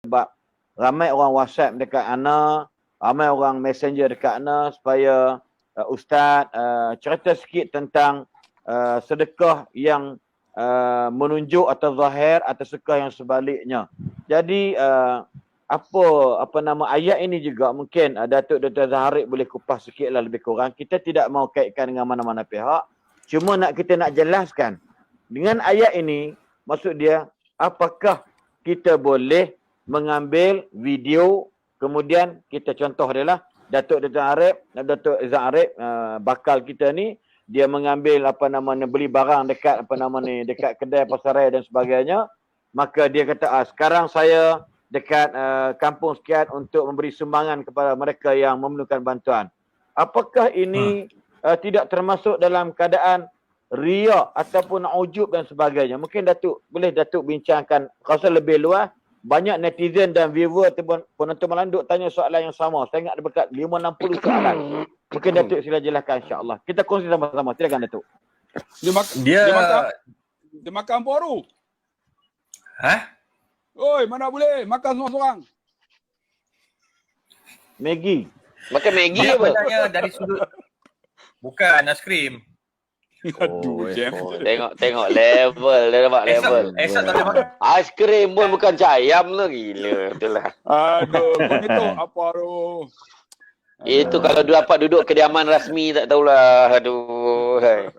sebab ramai orang WhatsApp dekat ana, ramai orang messenger dekat ana supaya Ustaz cerita sikit tentang sedekah yang menunjuk atau zahir atau sedekah yang sebaliknya. Jadi apa nama ayat ini juga mungkin Datuk Dr. Zaharik boleh kupas sikitlah lebih kurang. Kita tidak mau kaitkan dengan mana-mana pihak. Cuma kita nak jelaskan dengan ayat ini, maksud dia apakah kita boleh mengambil video, kemudian kita contoh dia lah Datuk Zaharik bakal kita ni, dia mengambil beli barang dekat dekat kedai pasaran dan sebagainya, maka dia kata sekarang saya dekat kampung sekian untuk memberi sumbangan kepada mereka yang memerlukan bantuan. Apakah ini tidak termasuk dalam keadaan riak ataupun ujub dan sebagainya? Mungkin Datuk bincangkan rasa lebih luas. Banyak netizen dan viewer ataupun penonton malam duk tanya soalan yang sama. Saya ingat ada dekat 5-60 soalan. Mungkin Datuk sila jelaskan insya-Allah. Kita kongsi sama-sama. Silakan Datuk. Dia makan baru. Oi, mana boleh makan seorang-seorang. Maggi. Makan Maggi Dia apa? sebenarnya dari sudut bukan aiskrim. Aduh, Jam. Tengok level, dia dapat level. Esok tak boleh makan. Aiskrim pun bukan cayam lah, gila. Betul lah. Aduh, kau ni tu apa tu? Itu kalau dia dapat duduk kediaman rasmi tak tahulah. Aduh. Hai.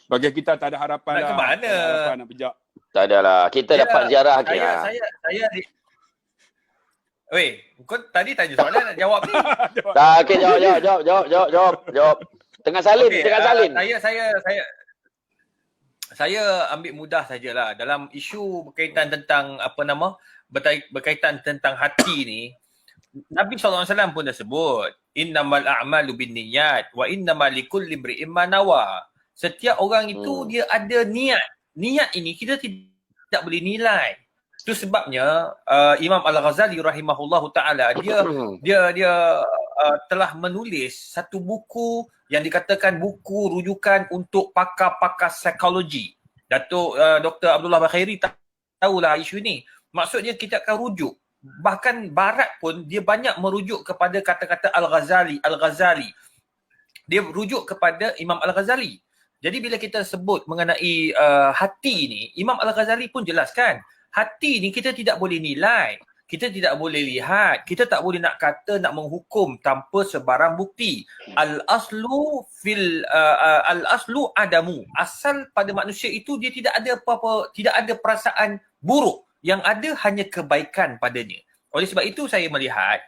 Bagi kita tak ada harapan Nak lah. ke mana? Tak ada harapan nak pejak. Tak adalah. Kita dapat ziarah ke. Weh, kau tadi tanya soalan nak jawab ni. Tak, okey, jawab. Tengah salin, Okay, tengah salin. Saya ambil mudah sajalah dalam isu berkaitan tentang berkaitan tentang hati ni. Nabi SAW pun dah sebut, innamal a'malu binniyat wa innamal likulli imri'in ma nawa. Setiap orang itu dia ada niat. Niat ini kita tidak boleh nilai. Itu sebabnya Imam Al-Ghazali rahimahullahu taala dia telah menulis satu buku yang dikatakan buku rujukan untuk pakar-pakar psikologi. Dr. Abdullah Bakhairi tahulah isu ni. Maksudnya kita akan rujuk. Bahkan Barat pun dia banyak merujuk kepada kata-kata Al-Ghazali. Dia merujuk kepada Imam Al-Ghazali. Jadi bila kita sebut mengenai hati ni, Imam Al-Ghazali pun jelaskan, hati ni kita tidak boleh nilai. Kita tidak boleh lihat, kita tak boleh nak kata, nak menghukum tanpa sebarang bukti. Al-aslu adamu. Asal pada manusia itu dia tidak ada apa-apa, tidak ada perasaan buruk. Yang ada hanya kebaikan padanya. Oleh sebab itu saya melihat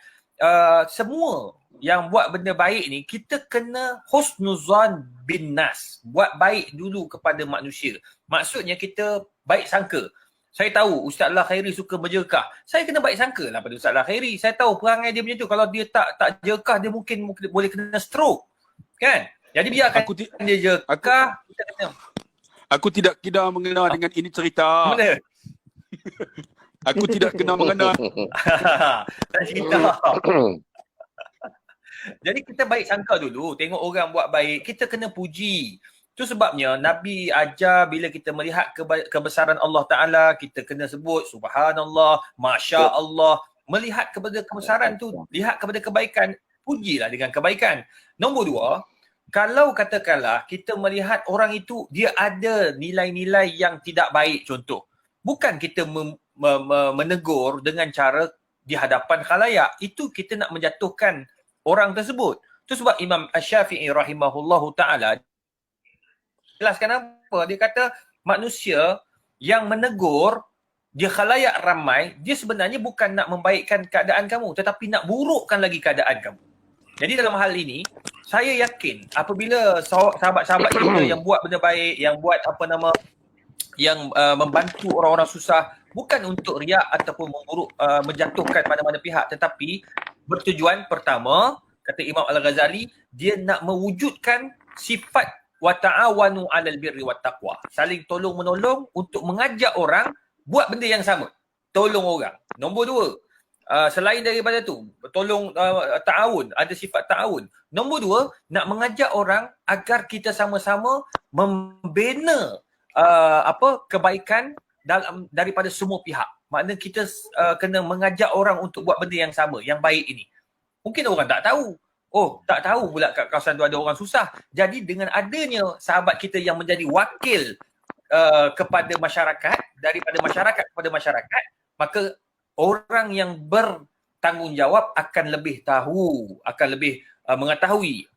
semua yang buat benda baik ni, kita kena husnuzan bin nas. Buat baik dulu kepada manusia. Maksudnya kita baik sangka. Saya tahu Ustaz Lah Khairi suka berjekah. Saya kena baik sangka lah pada Ustaz Lah Khairi. Saya tahu perangai dia macam tu. Kalau dia tak jekah, dia mungkin boleh kena stroke. Kan? Jadi biarkan dia jekah. Aku tidak kena mengenal dengan ini cerita. Mana? Aku tidak kena mengenal. Tak cerita. Jadi kita baik sangka dulu. Tengok orang buat baik, kita kena puji. Itu sebabnya Nabi ajar bila kita melihat kebesaran Allah Ta'ala, kita kena sebut Subhanallah, Masya Allah. Melihat kepada kebesaran tu, lihat kepada kebaikan, pujilah dengan kebaikan. Nombor dua, kalau katakanlah kita melihat orang itu dia ada nilai-nilai yang tidak baik, contoh. Bukan kita menegur dengan cara di hadapan khalayak. Itu kita nak menjatuhkan orang tersebut. Itu sebab Imam Asy-Syafi'i rahimahullahu ta'ala jelaskan apa? Dia kata manusia yang menegur dia khalayak ramai, dia sebenarnya bukan nak membaikkan keadaan kamu, tetapi nak burukkan lagi keadaan kamu. Jadi dalam hal ini, saya yakin apabila sahabat-sahabat kita yang buat benda baik, yang buat yang membantu orang-orang susah, bukan untuk riak ataupun menjatuhkan mana-mana pihak, tetapi bertujuan pertama, kata Imam Al-Ghazali, dia nak mewujudkan sifat wa ta'awanu 'alal birri wat taqwa. Saling tolong-menolong untuk mengajak orang buat benda yang sama. Tolong orang. Nombor dua, selain daripada tu, tolong ta'awun, ada sifat ta'awun. Nombor dua, nak mengajak orang agar kita sama-sama membina kebaikan daripada semua pihak. Makna kita kena mengajak orang untuk buat benda yang sama, yang baik ini. Mungkin orang tak tahu. Oh, tak tahu pula kat kawasan tu ada orang susah. Jadi dengan adanya sahabat kita yang menjadi wakil kepada masyarakat, daripada masyarakat kepada masyarakat, maka orang yang bertanggungjawab akan lebih tahu, akan lebih mengetahui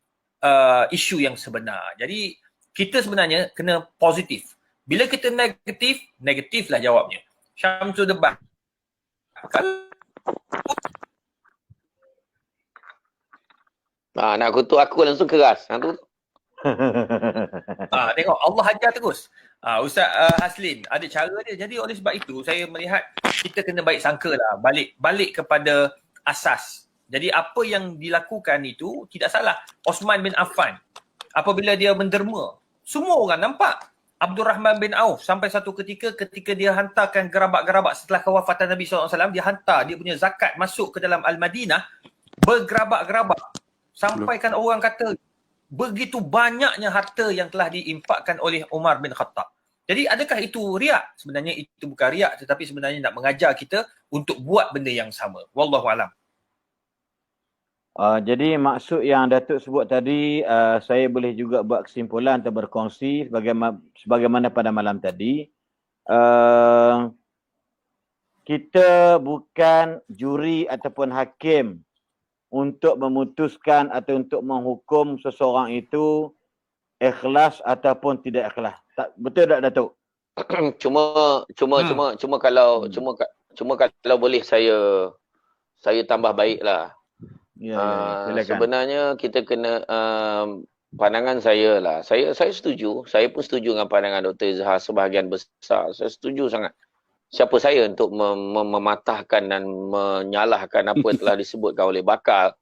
isu yang sebenar. Jadi kita sebenarnya kena positif. Bila kita negatif, negatiflah jawabnya. Syamsul debat. Nak kutuk aku langsung keras. Tu. Tengok Allah ajar terus. Ustaz Haslin ada cara dia. Jadi oleh sebab itu saya melihat kita kena baik sangka lah, balik kepada asas. Jadi apa yang dilakukan itu tidak salah. Osman bin Affan apabila dia menderma, semua orang nampak. Abdul Rahman bin Auf sampai satu ketika dia hantarkan gerabak-gerabak setelah kewafatan Nabi SAW, dia hantar dia punya zakat masuk ke dalam Al-Madinah bergerabak-gerabak. Sampaikan orang kata begitu banyaknya harta yang telah diinfakkan oleh Umar bin Khattab. Jadi adakah itu riak? Sebenarnya itu bukan riak, tetapi sebenarnya nak mengajar kita untuk buat benda yang sama. Wallahualam. Jadi maksud yang Datuk sebut tadi, saya boleh juga buat kesimpulan atau berkongsi sebagaimana pada malam tadi. Kita bukan juri ataupun hakim untuk memutuskan atau untuk menghukum seseorang itu ikhlas ataupun tidak ikhlas. Betul tak Datuk? Cuma kalau boleh saya tambah baiklah. Silakan. Sebenarnya kita kena pandangan saya lah. Saya setuju. Saya pun setuju dengan pandangan Dr. Izhar sebahagian besar. Saya setuju sangat. Siapa saya untuk mematahkan dan menyalahkan apa yang telah disebutkan oleh bakal.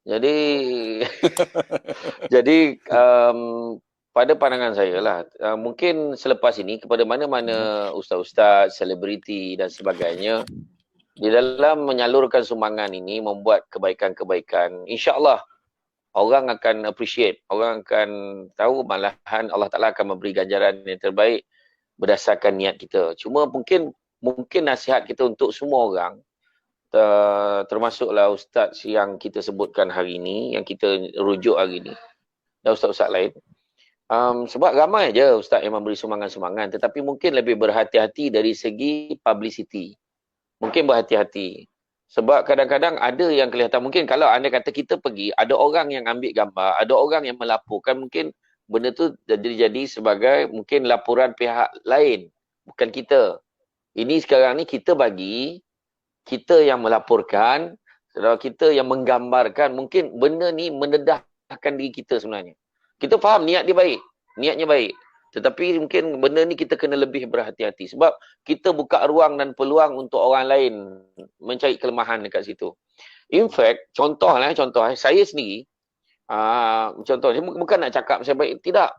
Jadi pada pandangan saya lah, mungkin selepas ini kepada mana-mana ustaz-ustaz, selebriti dan sebagainya, di dalam menyalurkan sumbangan ini, membuat kebaikan-kebaikan, insya-Allah orang akan appreciate, orang akan tahu, malahan Allah Ta'ala akan memberi ganjaran yang terbaik berdasarkan niat kita. Cuma mungkin nasihat kita untuk semua orang, termasuklah ustaz yang kita sebutkan hari ini, yang kita rujuk hari ini, dan ustaz-ustaz lain. Sebab ramai je ustaz yang memberi sumbangan-sumbangan, tetapi mungkin lebih berhati-hati dari segi publicity. Mungkin berhati-hati. Sebab kadang-kadang ada yang kelihatan, mungkin kalau anda kata kita pergi, ada orang yang ambil gambar, ada orang yang melaporkan, mungkin benda tu jadi sebagai mungkin laporan pihak lain, bukan kita. Ini sekarang ni kita bagi, kita yang melaporkan, kita yang menggambarkan, mungkin benda ni mendedahkan diri kita sebenarnya. Kita faham niat dia baik, niatnya baik. Tetapi mungkin benda ni kita kena lebih berhati-hati. Sebab kita buka ruang dan peluang untuk orang lain mencari kelemahan dekat situ. In fact, contoh saya sendiri, contoh, bukan nak cakap saya baik, tidak.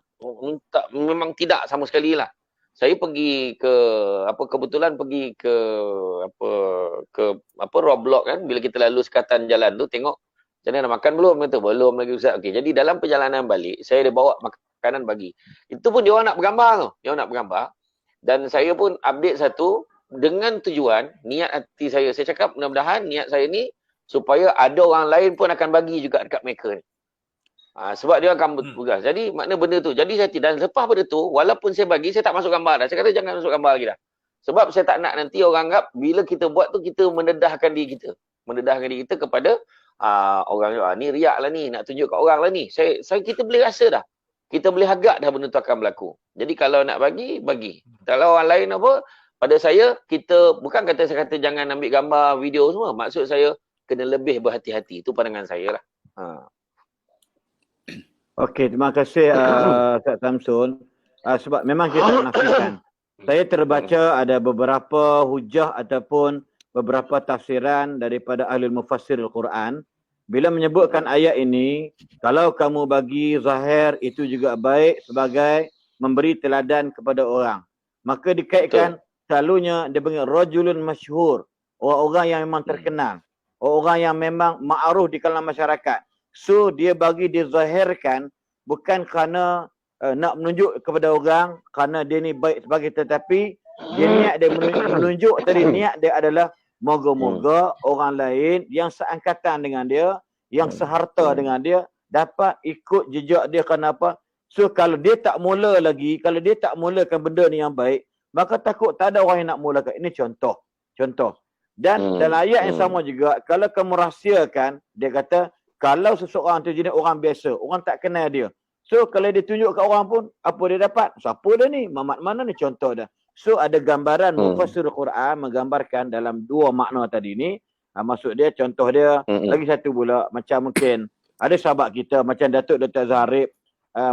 Memang tidak sama sekali lah. Saya pergi ke, kebetulan pergi ke, Roblox kan, bila kita lalu sekatan jalan tu, tengok, macam mana nak makan belum? Kata, belum lagi Ustaz. Okay, jadi dalam perjalanan balik, saya ada bawa makanan bagi. Itu pun dia orang nak bergambar tu. Dia orang nak bergambar. Dan saya pun update satu dengan tujuan, niat hati saya. Saya cakap mudah-mudahan niat saya ni supaya ada orang lain pun akan bagi juga dekat mereka ni. Sebab dia akan bertugas. Jadi makna benda tu. Jadi saya tidak, dan lepas benda tu, walaupun saya bagi, saya tak masuk gambar dah. Saya kata jangan masuk gambar lagi dah. Sebab saya tak nak nanti orang anggap bila kita buat tu, kita mendedahkan diri kita. Mendedahkan diri kita kepada orang ni riak lah ni, nak tunjuk kat orang lah ni. Kita boleh rasa dah. Kita boleh agak dah benda tu akan berlaku. Jadi kalau nak bagi. Kalau orang lain apa, pada saya, kita bukan kata saya kata jangan ambil gambar, video semua. Maksud saya, kena lebih berhati-hati. Itu pandangan saya lah. Okey, terima kasih Ustaz Samsul. Sebab memang kita tak nafikan. Saya terbaca ada beberapa hujah ataupun beberapa tafsiran daripada ahli mufassir Al-Quran. Bila menyebutkan ayat ini, kalau kamu bagi zahir itu juga baik sebagai memberi teladan kepada orang. Maka dikaitkan selalunya dia panggil rajulun masyhur. Orang-orang yang memang terkenal. Orang yang memang ma'ruf di kalangan masyarakat. So dia bagi dizahirkan bukan kerana nak menunjuk kepada orang kerana dia ni baik sebagai, tetapi Dia niat dia menunjuk tadi, niat dia adalah moga-moga orang lain yang seangkatan dengan dia, yang seharta dengan dia dapat ikut jejak dia. Kenapa? So kalau dia tak mula lagi, kalau dia tak mulakan benda ni yang baik, maka takut tak ada orang yang nak mulakan. Ini contoh. Dan dalam ayat yang sama juga, kalau kamu rahsiakan, dia kata, kalau seseorang tu jenis orang biasa, orang tak kenal dia. So kalau dia tunjuk kat orang pun, apa dia dapat? Siapa dia ni? Mamat mana ni? Contoh dia. So ada gambaran mufassir Quran menggambarkan dalam dua makna tadi ni. Maksud dia, contoh dia, lagi satu pula, macam mungkin ada sahabat kita macam Datuk Dr. Zahrib,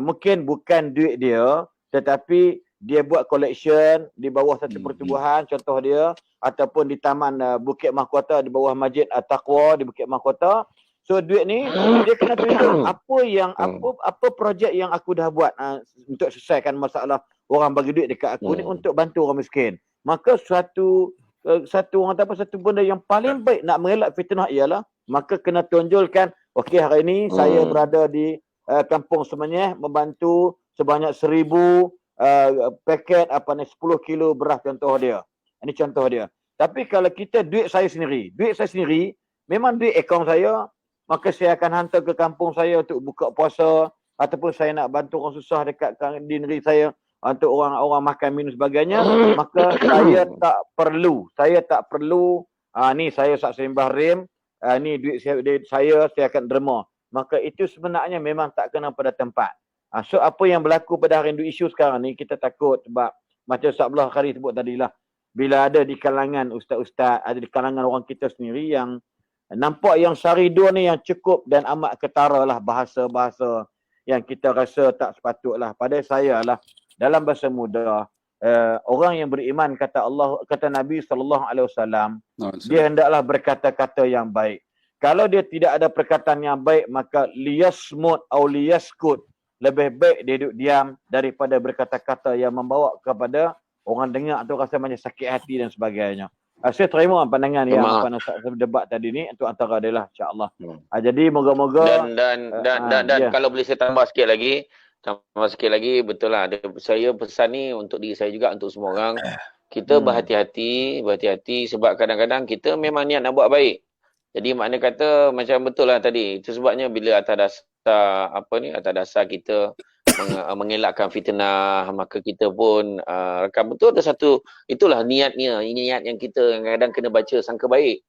mungkin bukan duit dia, tetapi dia buat collection di bawah satu pertubuhan, contoh dia, ataupun di Taman Bukit Mahkota, di bawah Masjid At-Taqwa di Bukit Mahkota. So duit ni dia kena tunjuk apa projek yang aku dah buat untuk selesaikan masalah orang bagi duit dekat aku ni untuk bantu orang miskin. Maka satu benda yang paling baik nak mengelak fitnah ialah maka kena tunjulkan, okey, hari ini saya berada di Kampung Semenyih membantu sebanyak 1000 paket 10 kilo beras, contoh dia. Ini contoh dia. Tapi kalau kita duit saya sendiri memang duit akaun saya, maka saya akan hantar ke kampung saya untuk buka puasa, ataupun saya nak bantu orang susah dekat di negeri saya untuk orang makan minum sebagainya, maka saya tak perlu ni saya Ustaz Sembah Rim, ni duit saya akan derma. Maka itu sebenarnya memang tak kena pada tempat. So apa yang berlaku pada hari ini, isu sekarang ni, kita takut sebab macam Ustaz Abdullah Khari sebut tadilah, bila ada di kalangan ustaz-ustaz, ada di kalangan orang kita sendiri yang nampak yang Syaridun ni yang cukup dan amat ketara lah bahasa-bahasa yang kita rasa tak sepatutlah. Pada saya lah, dalam bahasa muda, orang yang beriman, kata Nabi SAW, dia hendaklah berkata-kata yang baik. Kalau dia tidak ada perkataan yang baik, maka liyasmut atau liyaskut, lebih baik dia duduk diam daripada berkata-kata yang membawa kepada orang dengar tu rasa macam sakit hati dan sebagainya. Saya terima pandangan yang debat tadi ni untuk antara dia lah, insya-Allah. Jadi moga-moga dan kalau boleh saya tambah sikit lagi, betul lah. Saya pesan ni untuk diri saya juga, untuk semua orang. Kita berhati-hati sebab kadang-kadang kita memang niat nak buat baik. Jadi makna kata macam betul lah tadi. Itu sebabnya bila atas dasar kita mengelakkan fitnah, maka kita pun betul ada satu, itulah niat yang kita kadang kena baca sangka baik.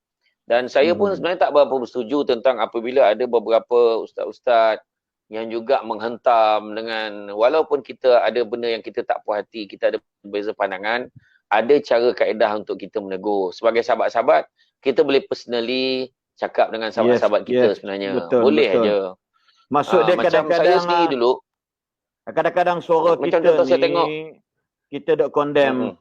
Dan saya pun sebenarnya tak berapa bersetuju tentang apabila ada beberapa ustaz-ustaz yang juga menghentam dengan, walaupun kita ada benda yang kita tak puas hati, kita ada berbeza pandangan, ada cara kaedah untuk kita menegur. Sebagai sahabat-sahabat, kita boleh personally cakap dengan sahabat-sahabat kita sebenarnya. Boleh aja. Maksud dia macam saya sendiri dulu, kadang-kadang suara macam kita saya tengok, kita dok condemn.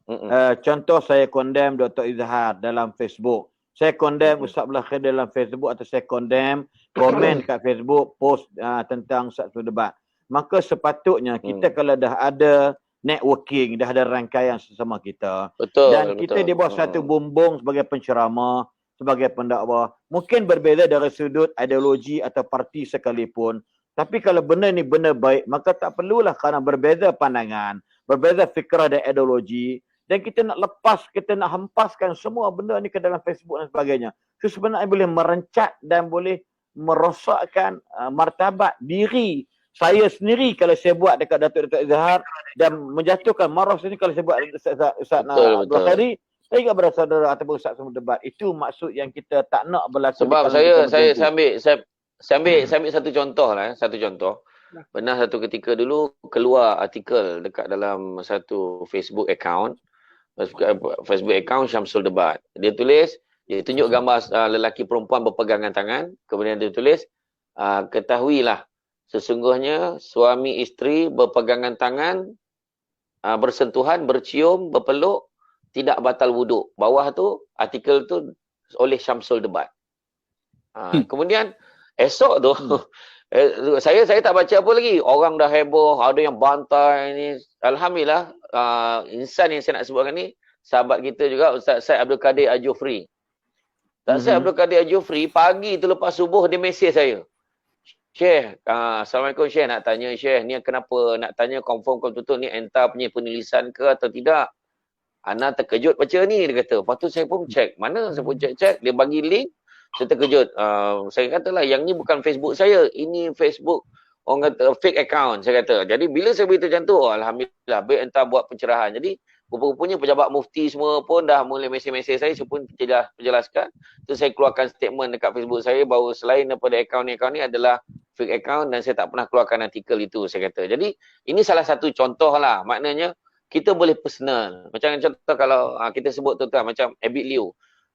Contoh saya condemn Dr. Izhar dalam Facebook. Saya condemn Ustaz Abdullah Khair dalam Facebook, atau saya condemn komen kat Facebook post tentang satu debat. Maka sepatutnya kita kalau dah ada networking, dah ada rangkaian sesama kita, dan kita di bawah satu bumbung sebagai penceramah, sebagai pendakwa, mungkin berbeza dari sudut ideologi atau parti sekalipun. Tapi kalau benda ni benda baik, maka tak perlulah kerana berbeza pandangan, berbeza fikrah dan ideologi, dan kita nak lepas, kita nak hempaskan semua benda ni ke dalam Facebook dan sebagainya. Itu sebenarnya boleh merencat dan boleh merosakkan martabat diri saya sendiri kalau saya buat dekat Datuk Izhar, dan menjatuhkan marah sini kalau saya buat Ustaz Abdul Khari. Saya ingat pada saudara ataupun Ustaz semua debat. Itu maksud yang kita tak nak berlaku. Sebab saya ambil satu contoh lah. Satu contoh. Pernah satu ketika dulu keluar artikel dekat dalam satu Facebook account Syamsul Debat. Dia tunjuk gambar lelaki perempuan berpegangan tangan. Kemudian dia tulis, ketahuilah sesungguhnya suami isteri berpegangan tangan, bersentuhan, bercium, berpeluk, tidak batal wuduk. Bawah tu, artikel tu oleh Syamsul Debat. Kemudian esok tu, saya tak baca apa lagi. Orang dah heboh, ada yang bantai ni. Alhamdulillah, insan yang saya nak sebutkan ni, sahabat kita juga, Ustaz Syed Abdul Kadir Al-Jufri. Ustaz Syed Abdul Kadir Al-Jufri, pagi tu lepas subuh, dia mesej saya. Syekh, Assalamualaikum Syekh, nak tanya Syekh, ni kenapa nak tanya confirm betul-betul ni entah punya penulisan ke atau tidak? Ana terkejut baca ni, dia kata. Lepas tu saya pun check. Mana saya pun check. Dia bagi link. Saya terkejut. Saya katalah yang ni bukan Facebook saya. Ini Facebook orang kata fake account, saya kata. Jadi bila saya beritahu macam tu, alhamdulillah baik entah buat pencerahan. Jadi rupa-rupanya pejabat mufti semua pun dah mula mesej-mesej saya pun penjelaskan. Tu saya keluarkan statement dekat Facebook saya bahawa selain daripada akaun ni adalah fake account dan saya tak pernah keluarkan artikel itu, saya kata. Jadi ini salah satu contoh lah. Maknanya kita boleh personal. Macam contoh kalau kita sebut tuan-tuan macam Abid Liu.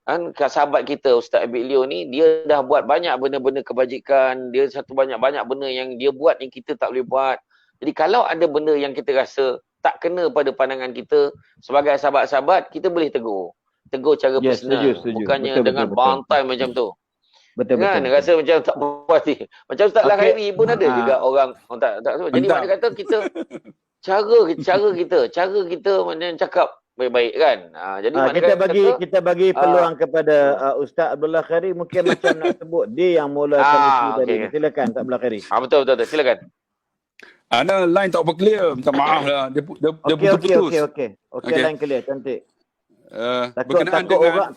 Kan sahabat kita Ustaz Abid Liu ni, dia dah buat banyak benda-benda kebajikan. Dia satu banyak-banyak benda yang dia buat yang kita tak boleh buat. Jadi kalau ada benda yang kita rasa tak kena pada pandangan kita sebagai sahabat-sahabat, kita boleh tegur. Tegur cara personal. Setuju. Bukannya Betul, dengan bantai macam tu. Betul. Kan rasa macam tak puas ni. Macam Ustaz Khairi pun ada juga orang tak so. Jadi Entah. dia kata kita cara kita macam cakap baik-baik kan. Jadi kita bagi peluang kepada Ustaz Abdullah Khairi, mungkin macam nak sebut dia yang mulakan isu tadi. Okay. Silakan Ustaz Abdullah Khairi. Betul silakan. Ana line tak apa clear. Minta maaf lah. Dia putus. Okey, line clear, cantik. Berkenaan Takut dengan orang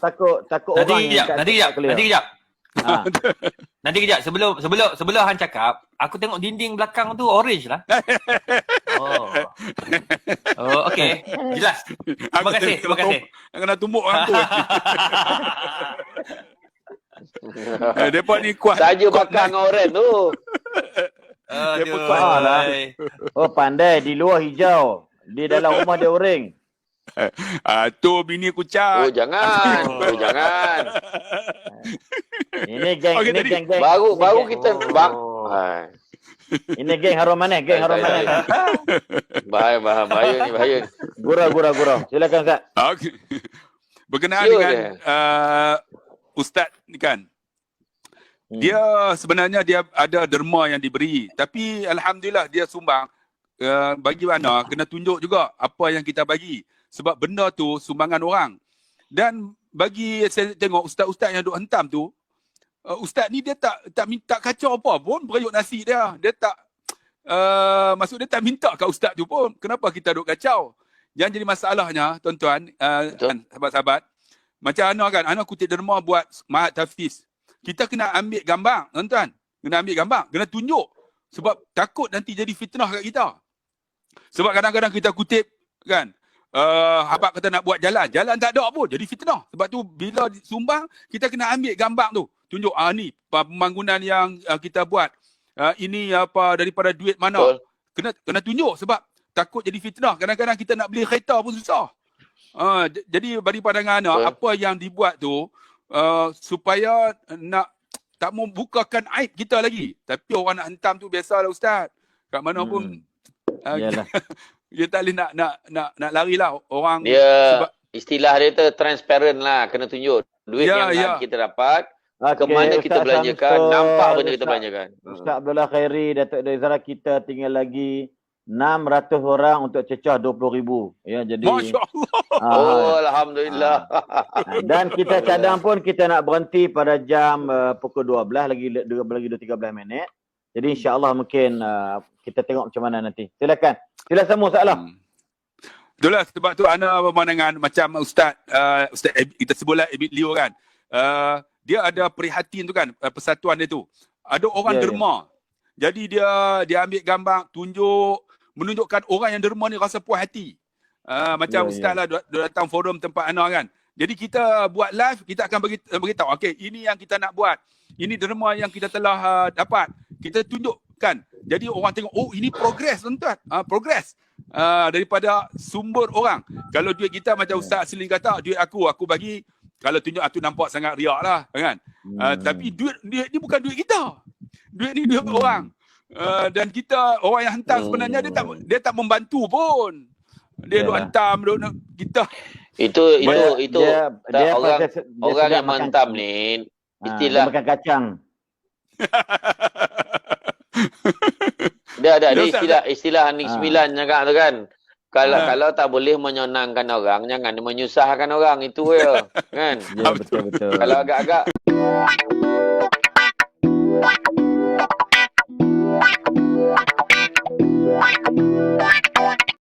takut orang Nanti kejap. Ha. Nanti kejap. Sebelum Han cakap, aku tengok dinding belakang tu orange lah. Oh, okey. Jelas. Terima kasih. Kena tumbuk orang tu. Depa ni kuat. Saja bakar dengan orang tu. Aduh. Oh, pandai, di luar hijau, di dalam rumah dia orange. Tu bini aku cat. Jangan. Ini geng, Okey, ini tadi- geng. Baru kita Ini geng harum manis, bahaya ni. Gurau. Silakan Ustaz. Okey. Berkenaan Ya, dengan dia. Ustaz ni kan. Dia sebenarnya dia ada derma yang diberi, tapi alhamdulillah dia sumbang. Bagi mana kena tunjuk juga apa yang kita bagi, sebab benda tu sumbangan orang. Dan bagi saya tengok ustaz-ustaz yang duk hentam tu, ustaz ni dia tak minta kacau apa pun periuk nasi dia. Dia tak maksud dia tak minta kat ustaz tu pun. Kenapa kita duk kacau? Yang jadi masalahnya tuan-tuan, kan, sahabat-sahabat, macam Ana kutip derma buat Mahat Hafiz. Kita kena ambil gambar, tuan-tuan. Kena tunjuk. Sebab takut nanti jadi fitnah kat kita. Sebab kadang-kadang kita kutip kan, Habak kata nak buat jalan tak ada pun, jadi fitnah. Sebab tu bila sumbang, kita kena ambil gambar tu. Tunjuk, ni pembangunan yang kita buat. Ini apa daripada duit mana. Kena tunjuk sebab takut jadi fitnah. Kadang-kadang kita nak beli kereta pun susah. Jadi bagi pandangan apa yang dibuat tu, supaya nak tak membukakan aib kita lagi. Tapi orang nak hentam tu biasalah Ustaz. Kat mana pun Yalah. Ya tak boleh nak larilah orang. Dia istilah dia tu transparent lah, kena tunjuk duit yang kita dapat, ke mana kita belanjakan, nampak benda kita belanjakan. Ustaz Abdullah Khairi, Datuk Daizara, kita tinggal lagi 600 orang untuk cecah 20,000. Ya, jadi Masya-Allah. Alhamdulillah. Dan kita cadang pun kita nak berhenti pada jam pukul 12 lagi 13 minit. Jadi insya-Allah mungkin kita tengok macam mana nanti. Silakan. Sila semua soalan. Itulah sebab tu ana pemandangan macam Ustaz kita sebutlah Abid Liu kan. Dia ada prihatin tu kan, persatuan dia tu. Ada orang derma. Jadi dia ambil gambar, menunjukkan orang yang derma ni rasa puas hati. Macam Ustaz lah datang forum tempat ana kan. Jadi kita buat live, kita akan beritahu, okey, ini yang kita nak buat. Ini derma yang kita telah dapat. Kita tunjukkan. Jadi orang tengok, oh ini progres tuan-tuan. Progres. Daripada sumber orang. Kalau duit kita macam Ustaz Asli kata, duit aku bagi, kalau tunjuk tu nampak sangat riak lah kan. Tapi duit ni bukan duit kita. Duit ni duit orang. Dan kita, orang yang hantar sebenarnya dia tak membantu pun. Dia duk hantam, kita. Itu orang yang menghantam ni istilah makan kacang. Dia ada istilah Anik 9 cakap tu kan. Kalau tak boleh menyenangkan orang, jangan menyusahkan orang, itu je kan. Ya, betul. Kalau agak-agak